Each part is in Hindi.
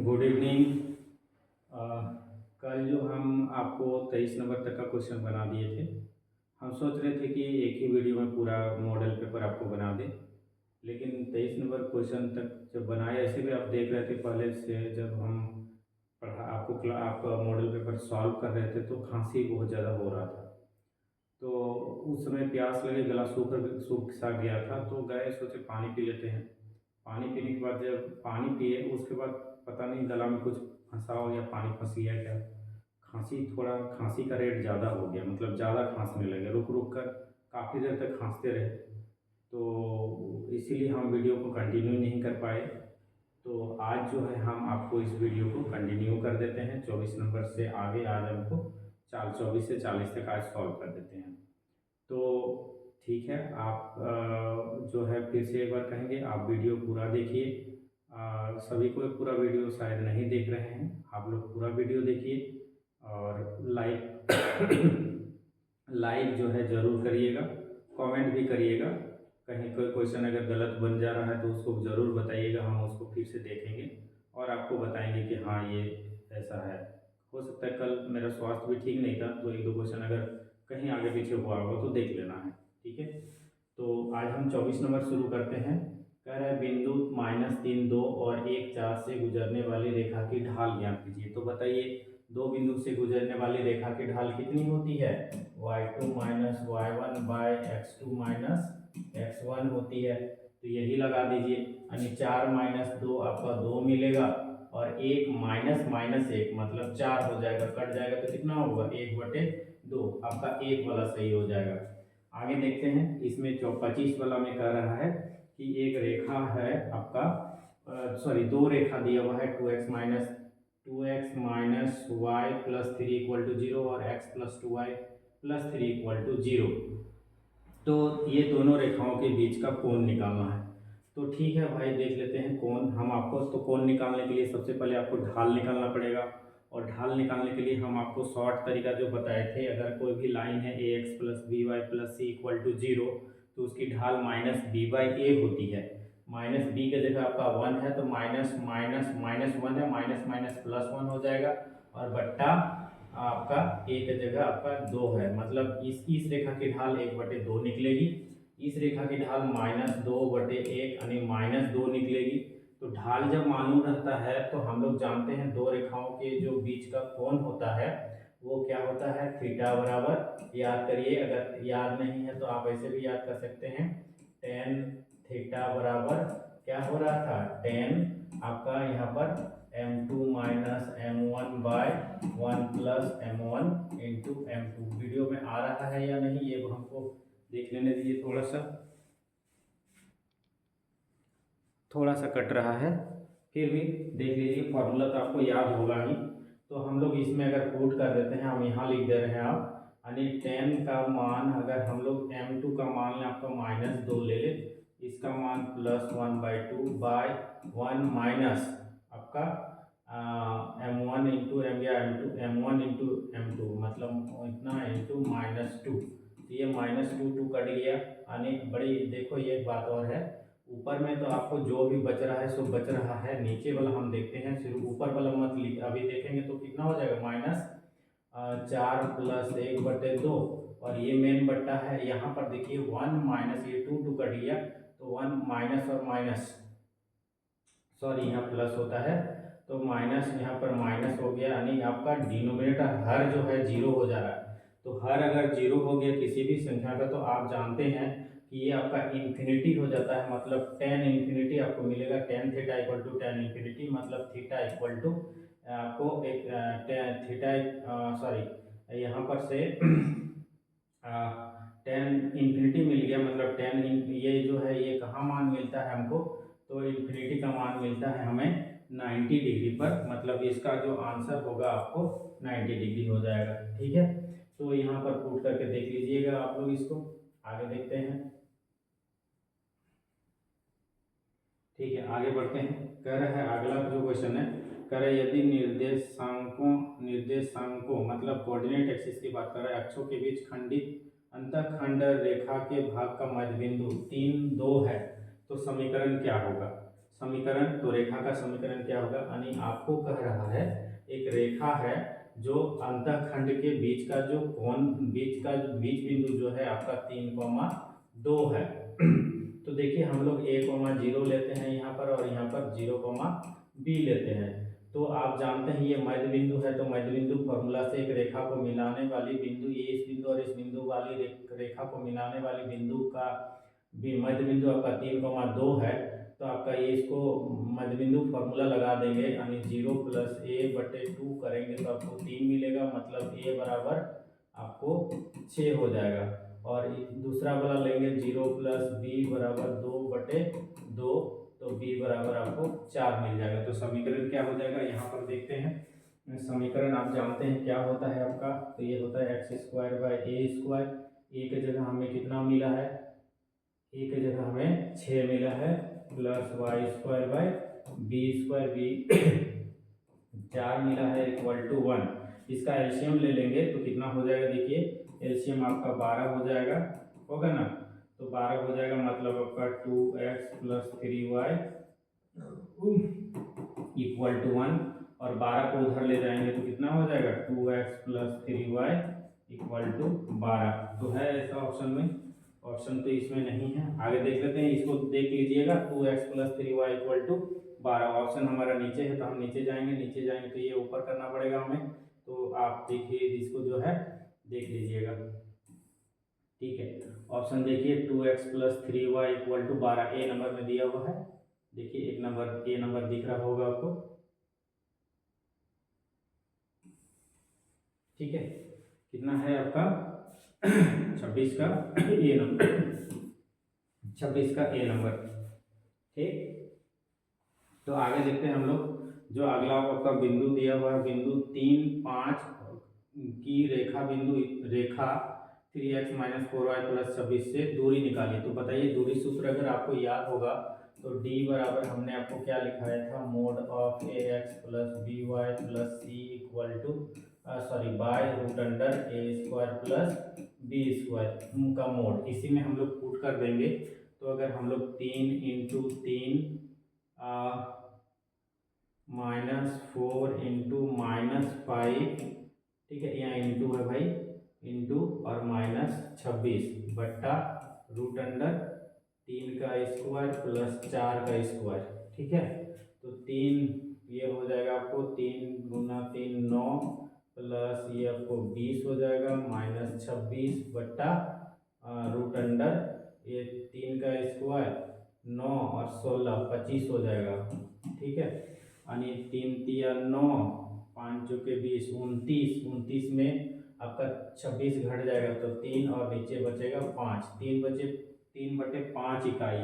Good evening. कल जो हम आपको 23 नंबर तक का क्वेश्चन बना दिए थे, हम सोच रहे थे कि एक ही वीडियो में पूरा मॉडल पेपर आपको बना दें, लेकिन 23 नंबर क्वेश्चन तक जब बनाए, ऐसे भी आप देख रहे थे पहले से जब हम पढ़ा आप मॉडल पेपर सॉल्व कर रहे थे तो खांसी बहुत ज़्यादा हो रहा था। तो उस समय प्यास लगे, गला सूख सा गया था, तो गए सोचे पानी पी लेते हैं। पानी पीने के बाद जब पानी पिए उसके बाद पता नहीं गला में कुछ फंसा हो या पानी फंस गया क्या, खांसी का रेट ज़्यादा हो गया, मतलब ज़्यादा खांसने लगे, रुक रुक कर काफ़ी देर तक खांसते रहे। तो इसीलिए हम वीडियो को कंटिन्यू नहीं कर पाए। तो आज जो है हम आपको इस वीडियो को कंटिन्यू कर देते हैं 24 नंबर से आगे। आज हमको 24 से 40 तक आज सॉल्व कर देते हैं। तो ठीक है, आप जो है फिर से एक बार कहेंगे, आप वीडियो पूरा देखिए। सभी को पूरा वीडियो शायद नहीं देख रहे हैं, आप लोग पूरा वीडियो देखिए और लाइक लाइक जो है ज़रूर करिएगा, कमेंट भी करिएगा। कहीं कोई क्वेश्चन अगर गलत बन जा रहा है तो उसको ज़रूर बताइएगा, हम उसको फिर से देखेंगे और आपको बताएंगे कि हाँ ये ऐसा है। हो सकता है कल मेरा स्वास्थ्य भी ठीक नहीं था, तो एक दो क्वेश्चन अगर कहीं आगे पीछे हुआ होगा तो देख लेना है, ठीक है। तो आज हम 24 नंबर शुरू करते हैं। कह रहा है बिंदु -3 2 और 1 4 से गुजरने वाली रेखा की ढाल ज्ञात कीजिए। तो बताइए, दो बिंदु से गुजरने वाली रेखा की ढाल कितनी होती है? y2 minus y1 bye x2 minus x1 होती है। तो यही लगा दीजिए, यानी 4 माइनस 2 आपका 2 मिलेगा और 1 माइनस माइनस 1 मतलब 4 हो जाएगा, कट जाएगा तो कितना होगा 1/2, आपका 1 वाला सही हो जाएगा। आगे देखते हैं, इसमें 25 वाला में कह रहा है कि एक रेखा है आपका, सॉरी दो रेखा दिया हुआ है 2x minus y plus 3 equal to 0 और x plus 2y plus 3 equal to 0। तो ये दोनों रेखाओं के बीच का कोण निकालना है। तो ठीक है भाई, देख लेते हैं कोण। हम आपको तो कोण निकालने के लिए सबसे पहले आपको ढाल निकालना पड़ेगा, और ढाल निकालने के लिए हम आपको शॉर्ट तरीका जो बताए थे, अगर कोई भी लाइन है ax plus b y plus c equal to 0 तो उसकी ढाल माइनस बी बाई ए होती है। माइनस बी की जगह आपका 1 है तो माइनस माइनस माइनस 1 है, माइनस माइनस प्लस 1 हो जाएगा, और बट्टा आपका ए की जगह आपका 2 है, मतलब इस रेखा की ढाल 1/2 निकलेगी। इस रेखा की ढाल -2/1 यानी -2 निकलेगी। तो ढाल जब मालूम रहता है तो हम लोग जानते हैं दो रेखाओं के जो बीच का कोण होता है वो क्या होता है, थीटा बराबर, याद करिए, अगर याद नहीं है तो आप ऐसे भी याद कर सकते हैं, टेन थीटा बराबर क्या हो रहा था, टेन आपका यहाँ पर m2 minus m1 by 1 plus m1 into m2। Video में आ रहा है या नहीं ये हमको देख लेने दीजिए, थोड़ा सा कट रहा है, फिर भी देख लीजिए, फॉर्मूला तो आपको याद होगा ही। तो हम लोग इसमें अगर पुट कर देते हैं, हम यहाँ लिख दे रहे हैं आप, यानी 10 का मान अगर हम लोग m2 का मान आपका -2 ले ले, इसका मान +1/2 बाय 1 माइनस आपका m1 इंटू एम या m1 इंटू m2 मतलब इतना इंटू -2। तो ये -2 कट गया, यानी बड़ी देखो ये बात और है, ऊपर में तो आपको जो भी बच रहा है सो बच रहा है, नीचे वाला हम देखते हैं, सिर्फ ऊपर वाला मत लिख, अभी देखेंगे तो कितना हो जाएगा, -4 प्लस 1/2, और ये मेन बट्टा है, यहाँ पर देखिए 1 माइनस ये 2 कट गया, तो 1 माइनस और माइनस, सॉरी यहाँ प्लस होता है, तो माइनस यहाँ पर माइनस हो गया, यानी आपका डिनोमिनेटर हर जो है 0 हो जा रहा है। तो हर अगर 0 हो गया किसी भी संख्या का तो आप जानते हैं कि ये आपका इन्फिनिटी हो जाता है, मतलब टेन इन्फिनिटी आपको मिलेगा, tan theta equal to tan infinity, मतलब थीटा इक्वल टू आपको एक थीटा, सॉरी यहाँ पर से टेन इन्फिनिटी मिल गया, मतलब ये जो है ये कहाँ मान मिलता है हमको, तो इन्फिनिटी का मान मिलता है हमें 90 डिग्री पर, मतलब इसका जो आंसर होगा आपको 90 डिग्री हो जाएगा, ठीक है। तो यहाँ पर पुट करके देख लीजिएगा आप लोग इसको, आगे देखते हैं, ठीक है आगे बढ़ते हैं। कह रहा है अगला जो क्वेश्चन है, कह रहा है यदि निर्देशांकों मतलब कोऑर्डिनेट एक्सिस की बात कर रहा है, अक्षों के बीच खंडित अंतःखंड रेखा के भाग का मध्य बिंदु 3 2 है, तो समीकरण क्या होगा। समीकरण, तो रेखा का समीकरण क्या होगा, यानी आपको कह रहा है एक रेखा है जो अंतःखंड के बीच का जो कोण, बीच बिंदु जो है आपका 3,2 है। तो देखिए हम लोग a,0 लेते हैं यहाँ पर, और यहाँ पर 0,b लेते हैं। तो आप जानते हैं ये मध्य बिंदु है, तो मध्य बिंदु फॉर्मूला से एक रेखा को मिलाने वाली बिंदु, ये इस बिंदु और इस बिंदु वाली रेखा को मिलाने वाली बिंदु का भी मध्य बिंदु आपका 3,2 है। तो आपका ये इसको मध्य बिंदु फॉर्मूला लगा देंगे, यानी 0 + a/2 करेंगे तो आपको 3 मिलेगा, मतलब a बराबर आपको 6 हो जाएगा। और दूसरा वाला लेंगे 0 + b बराबर 2/2, तो b बराबर आपको 4 मिल जाएगा। तो समीकरण क्या हो जाएगा यहाँ पर देखते हैं। समीकरण आप जानते हैं क्या होता है आपका, तो ये होता है x² / a²। a की जगह हमें कितना मिला है, a की जगह हमें 6 मिला है, प्लस y² / b², 4 मिला है, = 1। इसका एलसीएम ले लेंगे तो कितना हो जाएगा, देखिए एलसीएम आपका 12 हो जाएगा, होगा ना। तो 12 हो जाएगा, मतलब आपका 2x + 3y = 1, और 12 को उधर ले जाएंगे तो कितना हो जाएगा, 2x + 3y = 12। तो है ऐसा ऑप्शन में, ऑप्शन तो इसमें नहीं है। आगे देख लेते हैं, इसको देख लीजिएगा, 2x + 3y = 12। ऑप्शन हमारा नीचे है तो हम नीचे जाएंगे तो ये ऊपर करना पड़ेगा हमें। तो आप देखिए इसको जो है देख लीजिएगा, ठीक है। ऑप्शन देखिए 2x + 3y = 12, ए नंबर में दिया हुआ है। देखिए एक नंबर, ए नंबर दिख रहा होगा आपको, ठीक है। कितना है आपका 26 का ए नंबर, 26 का ए नंबर, ठीक। तो आगे देखते हैं हम लोग, जो अगला आपका बिंदु दिया हुआ है, बिंदु 3, 5 की रेखा 3x - 4y + 26 से दूरी निकालिए। तो बताइए दूरी सूत्र अगर आपको याद होगा तो d बराबर हमने आपको क्या लिखाया था, mod of ax + by + c by √a² + b² का मोड, इसी में हम लोग पुट कर देंगे। तो अगर हम लोग 3 × 3 -4 × -5, ठीक है, यहाँ इंटू है भाई, इंटू और -26 बट्टा √3² + 4 का स्क्वायर, ठीक है। तो 3 ये हो जाएगा आपको, 3 × 3 9, प्लस ये आपको 20 हो जाएगा, -26 बट्टा ये 3 का स्क्वायर 9 और 16 25 हो जाएगा, ठीक है। यानी 3 × 3 = 9, 5 × 20 29 में आपका 26 घट जाएगा, तो 3 और नीचे बचेगा 5, 3/5 इकाई।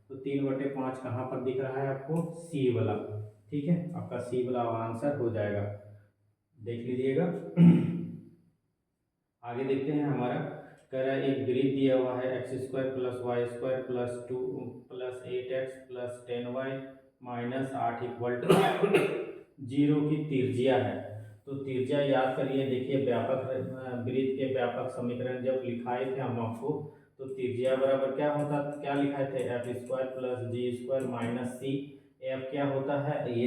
तो 3/5 कहाँ पर दिख रहा है आपको, सी वाला, ठीक है। आपका सी वाला आंसर हो जाएगा, देख लीजिएगा। आगे देखते हैं, हमारा कह रहा है एक वृत्त दिया हुआ है, x² + y² + 2 + 8x + 10y - 8 = 0 की त्रिज्या है। तो त्रिज्या याद करिए, देखिए व्यापक वृत्त के व्यापक समीकरण जब लिखाए थे हम आपको, तो त्रिज्या बराबर क्या होता, क्या लिखाए थे, f² + g² - c। f क्या होता है, ये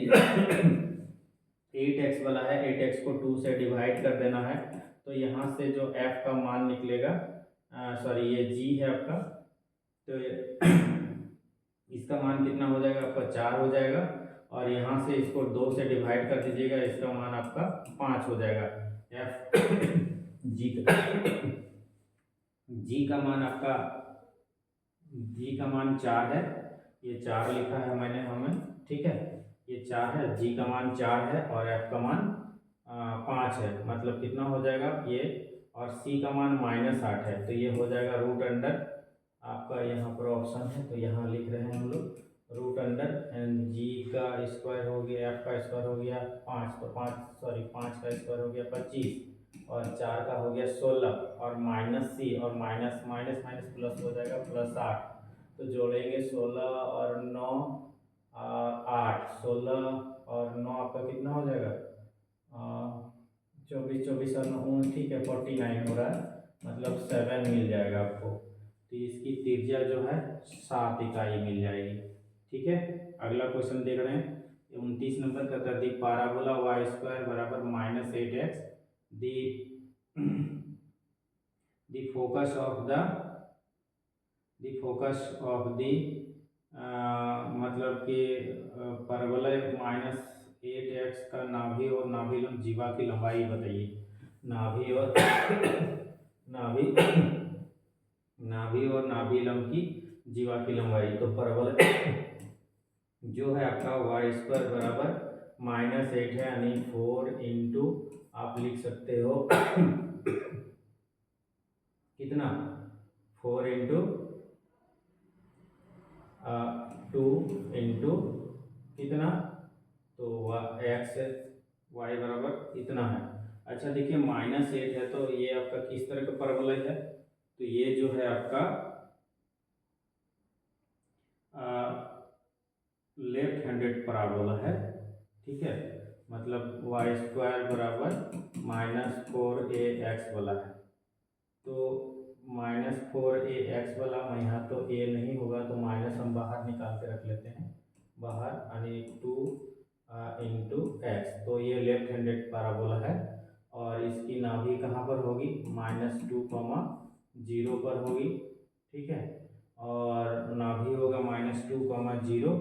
8x वाला है, 8x को 2 से डिवाइड कर देना है। तो यहाँ से जो f का मान निकलेगा, ये g है आपका, तो इसका मान कितना हो जाएगा आपका 4 हो जाएगा, और यहाँ से इसको 2 से डिवाइड कर दीजिएगा, इसका मान आपका 5 हो जाएगा। f g का मान आपका, g का मान 4 है, ये 4 लिखा है मैंने हमें, ठीक है, ये 4 है, g का मान 4 है और f का मान 5 है, मतलब कितना हो जाएगा ये, और c का मान -8 है, तो ये हो जाएगा √, आपका यहाँ पर ऑप्शन है तो यहाँ लिख रहे हैं हम लोग √g का स्क्वायर हो गया, f का स्क्वायर हो गया 5, तो 5 का स्क्वायर हो गया 25, और 4 का हो गया 16, और -c और माइनस माइनस माइनस प्लस हो जाएगा +8। तो जोड़ेंगे 16 और 9 8, 16 और 9 आपका कितना हो जाएगा, 24 और 9, ठीक है, 49 हो रहा है, मतलब 7 मिल जाएगा आपको। तो इसकी त्रिज्या जो है 7 इकाई मिल जाएगी, ठीक है, अगला क्वेश्चन देख रहे हैं 29 नंबर का था दी पाराबोला वाई स्क्वायर बराबर -8x the the focus of the मतलब कि परवलय -8x का नाभि और नाभिलंब जीवा की लंबाई बताइए। नाभि और नाभिलंब की जीवा की लंबाई। तो परवलय जो है आपका वाई स्क्वायर बराबर -8 है, यानी 4 इंटू आप लिख सकते हो कितना 4 इंटू 2 इंटू कितना, तो एक्स वाई बराबर इतना है। अच्छा देखिए -8 है तो ये आपका किस तरह का परवलय है, तो ये जो है आपका लेफ्ट हैंडेड पैराबोला है। ठीक है, मतलब वाई स्क्वायर बराबर -4ax वाला है। तो -4ax वाला यहाँ तो a नहीं होगा तो माइनस हम बाहर निकाल के रख लेते हैं बाहर, यानी 2 इंटू एक्स। तो ये लेफ्ट हैंडेड पैराबोला है और इसकी नाभि कहाँ पर होगी, -2, 0 पर होगी। ठीक है, और नाभि होगा -2, 0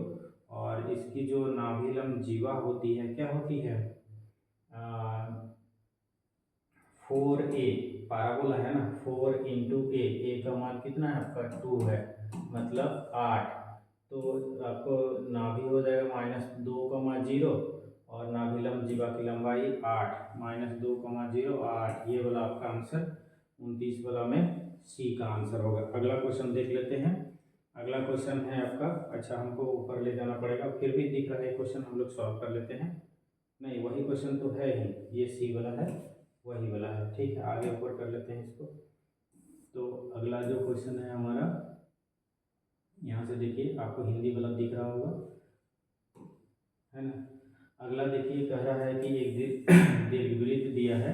और इसकी जो नाभिलंब जीवा होती है क्या होती है 4a, पैराबोला है ना, 4 इंटू ए का मान कितना है आपका 2 है, मतलब 8। तो आपको नाभि हो जाएगा -2, 0 और नाभिलंब जीवा की लंबाई 8, -2, 0, 8। ये वाला आपका आंसर 29 वाला में सी का आंसर होगा। अगला क्वेश्चन देख लेते हैं। अगला क्वेश्चन है आपका, अच्छा हमको ऊपर ले जाना पड़ेगा, फिर भी दिख रहा है क्वेश्चन, हम लोग सॉल्व कर लेते हैं। नहीं वही क्वेश्चन तो है ही, ये सी वाला है, वही वाला है। ठीक है, आगे ऊपर कर लेते हैं इसको। तो अगला जो क्वेश्चन है हमारा, यहाँ से देखिए आपको हिंदी वाला दिख रहा होगा, है ना। अगला देखिए कह रहा है कि एक दीर्घवृत्त दिया है,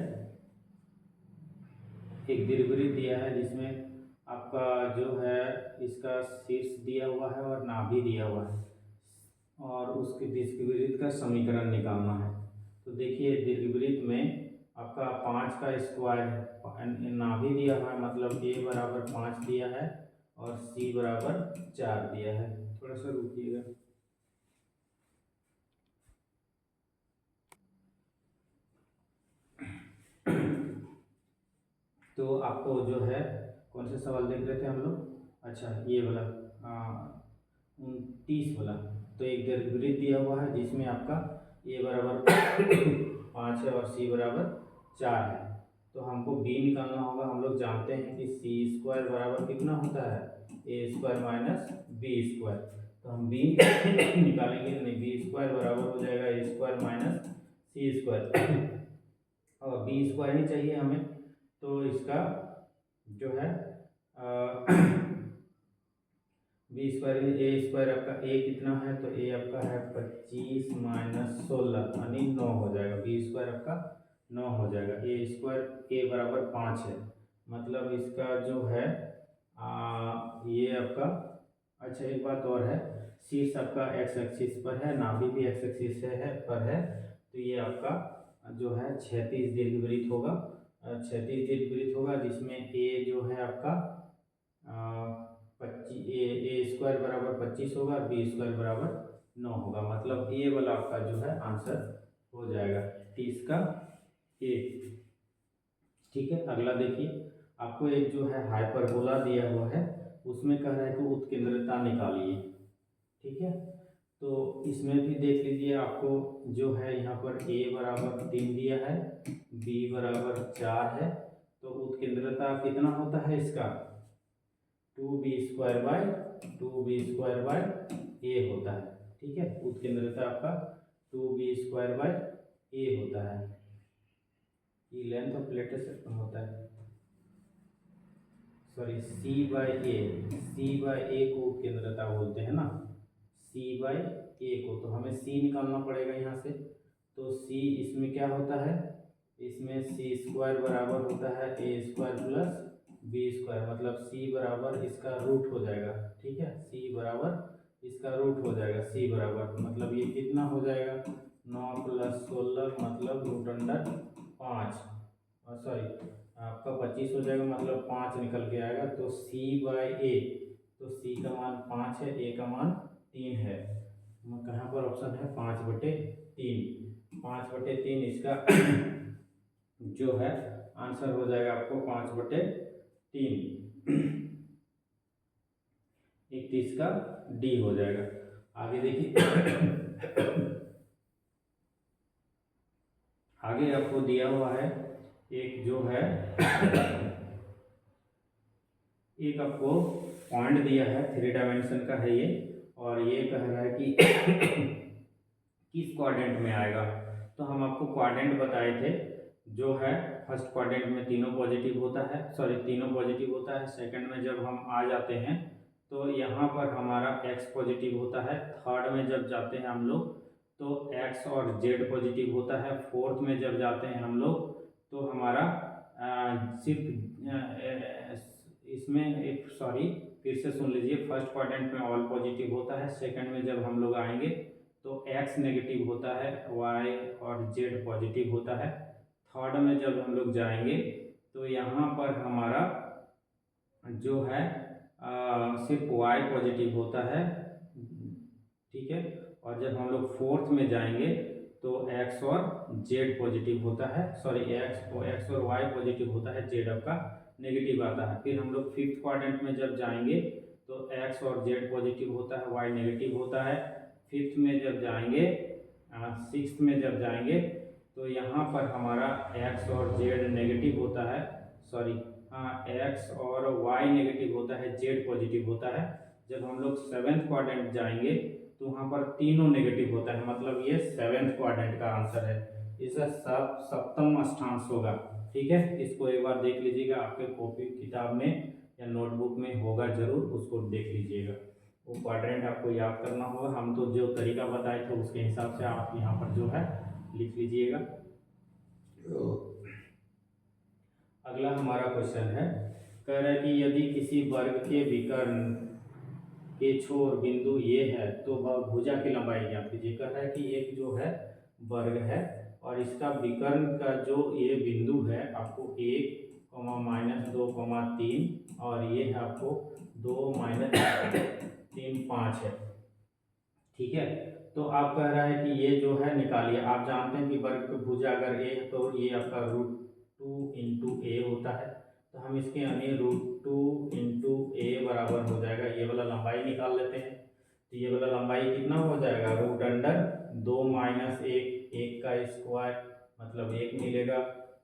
एक दीर्घवृत्त दिया है जिसमें आपका जो है इसका शीर्ष दिया हुआ है और नाभि दिया हुआ है और उसके दीर्घवृत्त का समीकरण निकालना है। तो देखिए दीर्घवृत्त में आपका 5 का स्क्वायर है, नाभि दिया हुआ है मतलब a बराबर 5 दिया है और c बराबर 4 दिया है। थोड़ा सा रुकिएगा। तो आपको जो है कौन सा सवाल देख रहे थे हम लोग, अच्छा ये वाला 29 वाला। तो एक दीर्घवृत्त दिया हुआ है जिसमें आपका a बराबर 5 है और c बराबर 4 है। तो हमको b निकालना होगा। हम लोग जानते हैं कि सी स्क्वायर बराबर कितना होता है, ए स्क्वायर माइनस बी स्क्वायर। तो हम b निकालेंगे, नहीं बी स्क्वायर बराबर हो जाएगा ए स्क्वायर माइनस सी स्क्वायर और बी स्क्वायर ही चाहिए हमें। तो इसका जो है बी स्क्वायर में ए स्क्वायर आपका ए कितना है, तो ए आपका है 25 माइनस 16 यानी 9 हो जाएगा। बी स्क्वायर आपका 9 हो जाएगा। ए स्क्वायर ए बराबर 5 है, मतलब इसका जो है ये आपका, अच्छा एक बात और है, शीर्ष आपका एक्स एक्सिस पर है, नाभि भी एक्स एक्सिस पर है। तो ये आपका जो है क्षैतिज दीर्घवृत्त होगा, क्षैतिज दीर्घवृत्त होगा जिसमें ए जो है आपका 25, ए स्क्वायर बराबर 25 होगा, बी स्क्वायर बराबर 9 होगा। मतलब ये वाला आपका जो है आंसर हो जाएगा 30 का ए। ठीक है, अगला देखिए आपको एक जो है हाइपरबोला दिया हुआ है, उसमें कह रहा है कि उत्केंद्रता निकालिए। ठीक है, तो इसमें भी देख लीजिए आपको जो है यहाँ पर a बराबर 3 दिया है, b बराबर 4 है। तो उत्केंद्रता कितना होता है इसका 2b स्क्वायर बाय a होता है। ठीक है, उत्केंद्रता आपका 2b स्क्वायर बाय a होता है। ये लेंथ ऑफ लेटर से कम होता है, सॉरी c बाय a को उत्केंद्रता बोलते हैं ना, c बाय a को। तो हमें c निकालना पड़ेगा यहाँ से। तो c इसमें क्या होता है, इसमें c स्क्वायर बराबर होता है a square plus b square, मतलब c बराबर इसका रूट हो जाएगा। ठीक है, c बराबर इसका रूट हो जाएगा c बराबर, मतलब ये कितना हो जाएगा 9 + 16 मतलब √5, सॉरी आपका 25 हो जाएगा, मतलब 5 निकल के आएगा। तो c/a, तो c का मान 5 है, a का मान 3 है। कहाँ पर ऑप्शन है 5/3, 5/3 इसका जो है आंसर हो जाएगा आपको 5/3, 31 का डी हो जाएगा। आगे देखिए आगे आपको दिया हुआ है एक जो है एक आपको पॉइंट दिया है, 3 डायमेंशन का है ये, और ये कह रहा है कि किस क्वाड्रेंट में आएगा। तो हम आपको क्वाड्रेंट बताए थे, जो है फर्स्ट क्वाड्रेंट में तीनों पॉजिटिव होता है, सॉरी तीनों पॉजिटिव होता है। सेकंड में जब हम आ जाते हैं तो यहाँ पर हमारा x पॉजिटिव होता है। थर्ड में जब जाते हैं हम लोग तो x और z पॉजिटिव होता है। फोर्थ में जब जाते हैं हम लोग तो हमारा सिर्फ इसमें एक, सॉरी फिर से सुन लीजिए, फर्स्ट क्वाड्रेंट में ऑल पॉजिटिव होता है। सेकंड में जब हम लोग आएंगे तो x नेगेटिव होता है, y और z पॉजिटिव होता है। थर्ड में जब हम लोग जाएंगे तो यहाँ पर हमारा जो है सिर्फ y पॉजिटिव होता है, ठीक है। और जब हम लोग फोर्थ में जाएंगे तो x और z पॉजिटिव होता है, सॉरी x और y पॉजिटिव होता है, z आपका नेगेटिव आता है। फिर हम लोग फिफ्थ क्वाड्रेंट में जब जाएंगे तो x और z पॉजिटिव होता है, y नेगेटिव होता है। फिफ्थ में जब जाएंगे, सिक्स्थ में जब जाएंगे तो यहाँ पर हमारा x और z नेगेटिव होता है, सॉरी हाँ x और y नेगेटिव होता है, z पॉजिटिव होता है। जब हम लोग सेवेंथ क्वाड्रेंट जाएंगे तो वहाँ पर तीनों नेगेटिव होता है, मतलब ये सेवेंथ क्वाड्रेंट का आंसर है। इसका सप्तम अष्टांश होगा, ठीक है। इसको एक बार देख लीजिएगा, आपके कॉपी किताब में या नोटबुक में होगा जरूर, उसको देख लीजिएगा। वो क्वाड्रेंट आपको याद करना होगा, हम तो जो तरीका बताए थे उसके हिसाब से आप यहाँ पर जो है लिख लीजिएगा। अगला हमारा क्वेश्चन है, कह रहा है कि यदि किसी वर्ग के विकर्ण के छोर बिंदु ये है तो वह भुजा की लंबाई ज्ञात कीजिए। कह रहा है कि एक जो है वर्ग है और इसका विकर्ण का जो ये बिंदु है आपको 1, -2, 3 और ये है आपको 2, -3, 5 है, ठीक है। तो आप कह रहा है कि ये जो है निकालिए। आप जानते हैं कि वर्ग की भुजा अगर ए है तो ये आपका √2 × a होता है, तो हम इसके यानी √2 × a बराबर हो जाएगा, ये वाला लंबाई निकाल लेते हैं। तो ये वाला लंबाई कितना हो जाएगा, √2 - 1 का स्क्वायर मतलब 1 मिलेगा,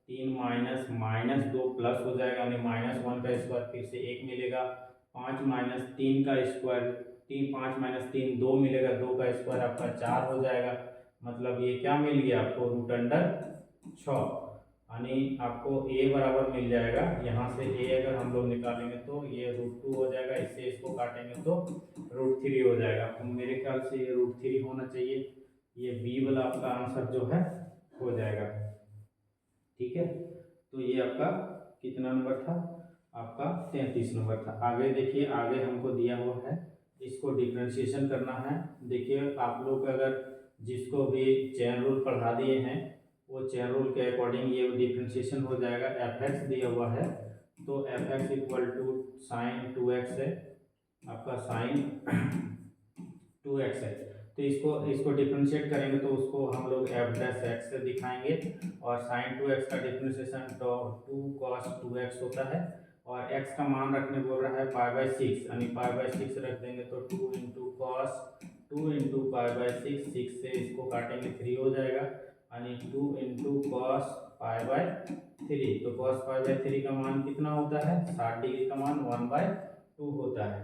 3 -2 प्लस हो जाएगा यानी -1 का स्क्वायर, फिर से 1 मिलेगा, 5 - 3 का स्क्वायर, 5 - 3 2 मिलेगा, 2 का स्क्वायर आपका 4 हो जाएगा। मतलब ये क्या मिल गया आपको, √6 यानी आपको a बराबर मिल जाएगा। यहाँ से a अगर हम लोग निकालेंगे तो ये √2 हो जाएगा, इससे इसको काटेंगे तो √3 हो जाएगा। तो मेरे ख्याल से ये √3 होना चाहिए, ये b वाला आपका आंसर जो है हो जाएगा, ठीक है। तो ये आपका कितना नंबर था, आपका 33 नंबर था। आगे देखिए, आगे हमको दिया हुआ है, इसको डिफ्रेंशिएशन करना है। देखिए आप लोग अगर जिसको भी चेन रूल पढ़ा दिए हैं वो चेन रूल के अकॉर्डिंग ये डिफ्रेंशिएशन हो जाएगा। fx दिया हुआ है तो fx = sin 2x है, आपका sin 2x है। तो इसको डिफ्रेंशिएट करेंगे तो उसको हम लोग f' से दिखाएंगे और sin 2x का डिफ्रेंशिएशन तो 2 cos 2x होता है और x का मान रखने बोल रहा है π/6 यानी π/6 रख देंगे तो 2 × cos 2 × π/6, 6 से इसको काटेंगे 3 हो जाएगा यानी 2 × cos π/3। तो cos π/3 का मान कितना होता है, 60 डिग्री का मान 1/2 होता है।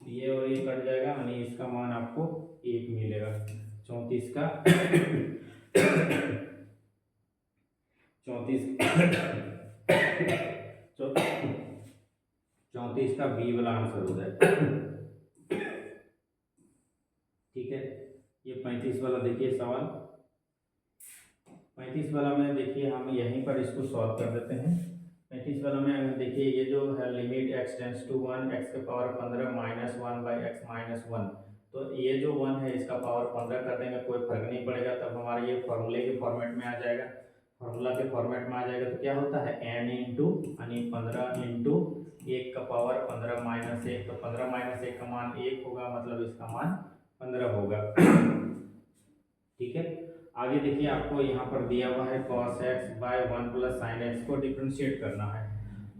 ये और ये कट जाएगा यानी इसका मान आपको 1 मिलेगा। 34 का 34 का बी वाला आंसर हो जाएगा, ठीक है। ये 35 वाला देखिए सवाल, 35 वाला में देखिए हम यहीं पर इसको सॉल्व कर देते हैं। 35 वाला में देखिए ये जो है लिमिट x → 1 x⁻15 - 1/x - 1 तो ये जो 1 है इसका पावर 15 कर देंगे, कोई फर्क नहीं पड़ेगा, तब हमारा ये फॉर्मूले के फॉर्मेट में आ जाएगा। फॉर्मूला के फॉर्मेट में आ जाएगा तो क्या होता है n इंटू यानी 15 इंटू 1 का पावर 15 माइनस 1, तो 15 माइनस 1 का मान 1 होगा, मतलब इसका मान 15 होगा। ठीक है, आगे देखिए आपको यहाँ पर दिया हुआ है cos x by 1 plus sine x को डिफ्रेंशिएट करना है।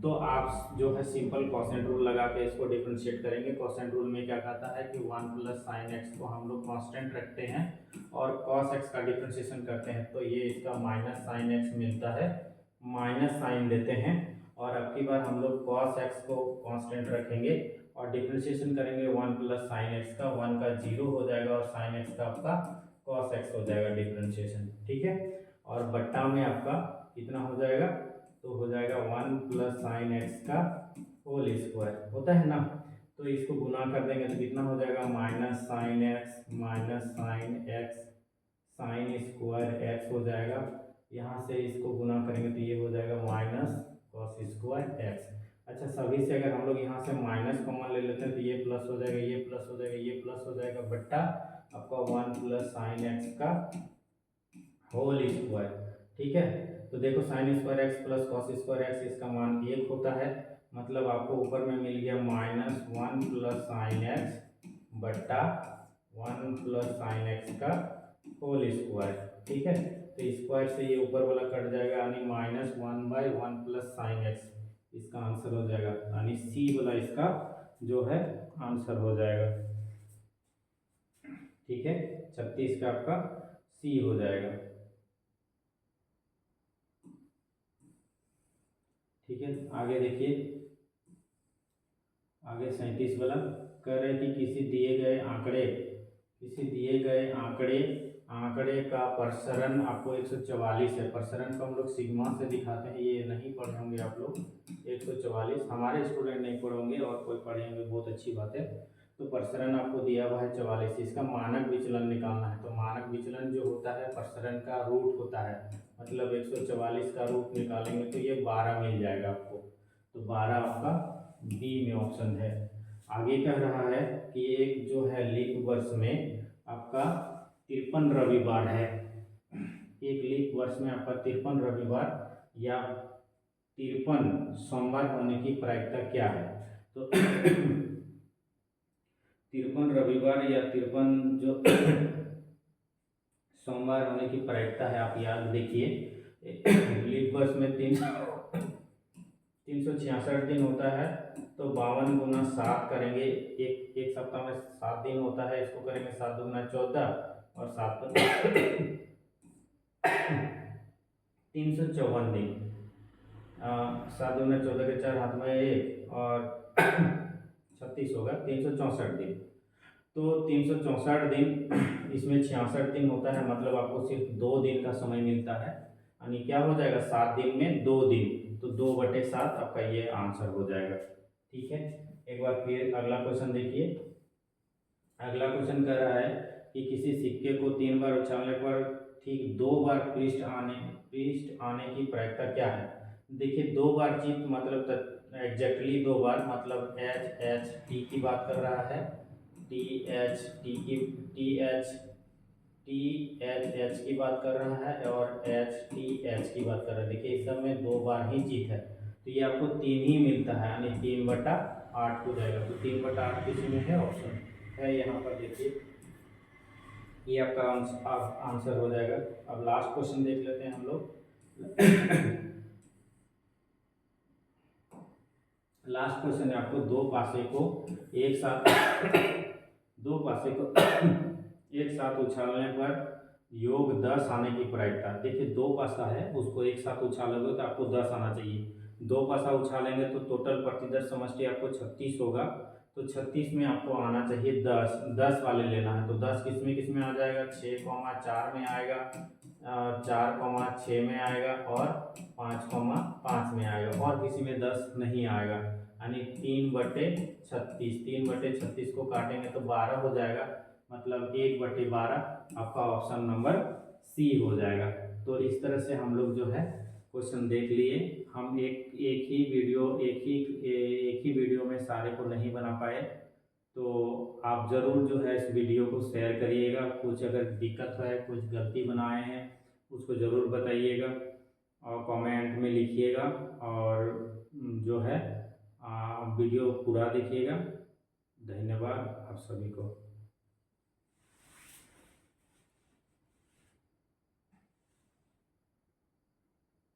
तो आप जो है सिंपल कोसेंट रूल लगा के इसको डिफ्रेंशिएट करेंगे। कोसेंट रूल में क्या कहता है कि 1 प्लस साइन एक्स को हम लोग कांस्टेंट रखते हैं और cos x का डिफ्रेंशिएशन करते हैं, तो ये इसका माइनस साइन एक्स मिलता है, माइनस साइन देते हैं। और अब की बार हम लोग cos x को कांस्टेंट रखेंगे और डिफ्रेंशिएशन करेंगे 1 प्लस साइन एक्स का, 1 का 0 हो जाएगा और साइन एक्स का आपका cos x हो जाएगा डिफ्रेंशिएशन। ठीक है, और बट्टा में आपका कितना हो जाएगा, तो हो जाएगा 1 प्लस साइन एक्स का होल स्क्वायर, होता है ना। तो इसको गुना कर देंगे तो कितना हो जाएगा minus sine x sine square x हो जाएगा। यहाँ से इसको गुना करेंगे तो ये हो जाएगा माइनस कॉस स्क्वायर एक्स। अच्छा, सभी से अगर हम लोग यहाँ से माइनस कॉमन ले लेते हैं तो ये प्लस हो जाएगा, ये प्लस हो जाएगा, ये प्लस हो जाएगा, बट्टा आपका 1 प्लस साइन एक्स का होल स्क्वायर। ठीक है, तो देखो sine square x plus cos square x इसका मान 1 होता है, मतलब आपको ऊपर में मिल गया माइनस 1 प्लस साइन एक्स बट्टा 1 प्लस साइन एक्स का होल स्क्वायर। ठीक है, तो स्क्वायर से ये ऊपर वाला कट जाएगा यानी minus 1 by 1 plus sine x इसका आंसर हो जाएगा, यानी सी वाला इसका जो है आंसर हो जाएगा। ठीक है, 36 का आपका सी हो जाएगा। ठीक है, आगे देखिए, आगे 37 वाला कह रहे हैं कि किसी दिए गए आंकड़े का प्रसरण आपको 144 है। प्रसरण को हम लोग सिग्मा से दिखाते हैं, ये नहीं पढ़े होंगे आप लोग। 144 हमारे स्टूडेंट नहीं पढ़े होंगे और कोई पढ़े होंगे, बहुत अच्छी बात है। तो प्रसरण आपको दिया हुआ है 44, इसका मानक विचलन निकालना है। तो मानक विचलन जो होता है प्रसरण का रूट होता है, मतलब 144 का रूट निकालेंगे तो ये 12 मिल जाएगा आपको। तो 12 आपका बी में ऑप्शन है। आगे कह रहा है कि एक जो है लीप वर्ष में आपका 53 रविवार है। एक लीप वर्ष में आपका 53 रविवार या 53 सोमवार होने की प्रायिकता क्या है। तो 53 रविवार या 53 जो सोमवार होने की प्रायिकता है, आप याद देखिए लीप वर्ष में 366 दिन होता है, तो 52 गुना 7 करेंगे, एक सप्ताह में 7 दिन होता है, इसको करेंगे 7 गुना 14 और 7 354 दिन। 7 गुना 14 के 4 हाथ में 1 और 36 होगा 364 दिन। तो 364 दिन इसमें 66 दिन होता है, मतलब आपको सिर्फ 2 दिन का समय मिलता है, यानी क्या हो जाएगा 7 दिन में 2 दिन, तो 2/7 आपका ये आंसर हो जाएगा। ठीक है, एक बार फिर अगला क्वेश्चन देखिए। अगला क्वेश्चन कह रहा है कि किसी सिक्के को 3 बार उछालने पर ठीक 2 बार पृष्ठ आने की प्रायिकता क्या है। देखिए 2 बार जीत मतलब एग्जैक्टली 2 बार, मतलब एच टी की बात कर रहा है, टी एच एच की बात कर रहा है और एच की बात कर रहा है। देखिए इस सब में 2 बार ही जीत है, तो ये आपको 3 ही मिलता है, यानी 3/8 हो जाएगा। तो 3/8 किसी में है, ऑप्शन है यहाँ पर, देखिए ये आपका आंसर हो जाएगा। अब लास्ट क्वेश्चन देख लेते हैं हम लोग। लास्ट क्वेश्चन है आपको दो पासे को एक साथ उछालने पर योग 10 आने की प्रायिकता। देखिए 2 पासा है, उसको एक साथ उछालोगे तो आपको 10 आना चाहिए। 2 पासा उछालेंगे तो टोटल प्रतिदर्श समष्टि आपको 36 होगा, तो 36 में आपको आना चाहिए 10 वाले लेना है। तो 10 किस में आ जाएगा, 6,4 में आएगा, 4,6 में आएगा और 5,5 में आएगा, और किसी में 10 नहीं आएगा, यानी 3/36 को काटेंगे तो 12 हो जाएगा, मतलब 1/12 आपका ऑप्शन नंबर सी हो जाएगा। तो इस तरह से हम लोग जो है क्वेश्चन देख लिए। हम एक ही वीडियो में सारे को नहीं बना पाए, तो आप ज़रूर जो है इस वीडियो को शेयर करिएगा। कुछ अगर दिक्कत है, कुछ गलती बनाए हैं, उसको ज़रूर बताइएगा और कमेंट में लिखिएगा। और जो है वीडियो पूरा देखिएगा। धन्यवाद आप सभी को।